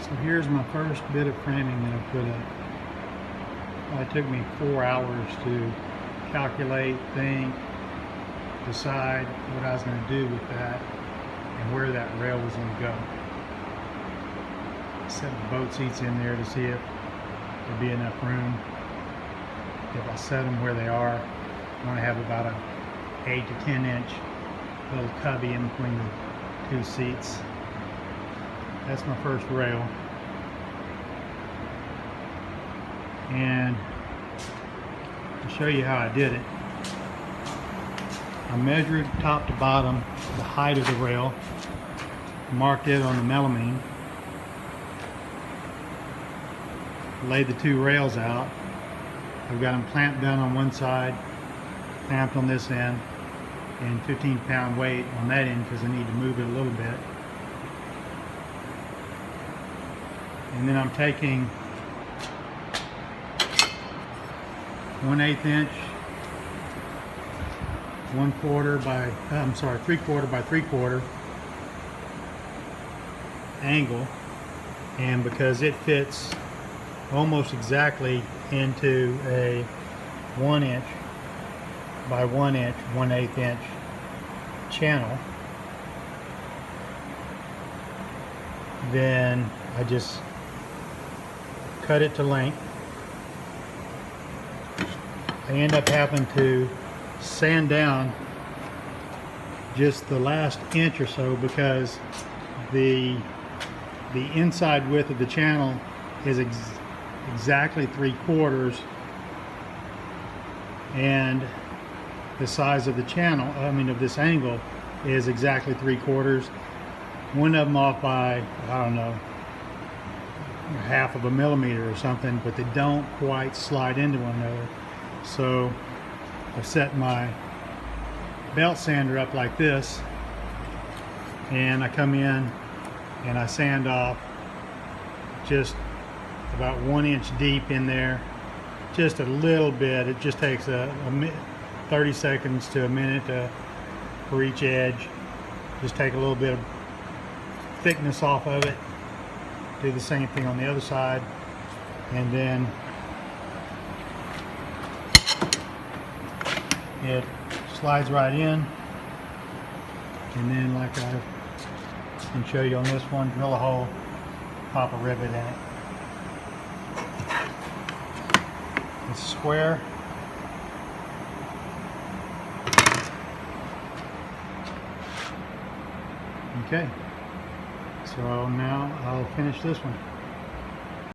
So here's my first bit of framing that I put up. Well, it took me 4 hours to calculate, think, decide what I was going to do with that and where that rail was going to go. Set the boat seats in there to see if there'd be enough room. If I set them where they are, I want to have about a 8 to 10 inch little cubby in between the two seats. That's my first rail. And to show you how I did it, I measured top to bottom the height of the rail, marked it on the melamine, laid the two rails out. I've got them clamped down on one side, clamped on this end, and 15-pound weight on that end because I need to move it a little bit. And then I'm taking 1/8 inch, 3/4 by 3/4 angle, and because it fits almost exactly into a 1 inch by 1 inch, 1/8 inch channel, then I just cut it to length. I end up having to sand down just the last inch or so because the inside width of the channel is exactly 3/4, and the size of the channel, of this angle, is exactly 3/4. One of them off by, I don't know, 1/2 of a millimeter or something, but they don't quite slide into one another. So I set my belt sander up like this, and I come in and I sand off just about 1 inch deep in there, just a little bit. It just takes 30 seconds to a minute for each edge. Just take a little bit of thickness off of it. Do the same thing on the other side, and then it slides right in. And then, like I can show you on this one, drill a hole, pop a rivet in it. It's square. Okay, so now I'll finish this one.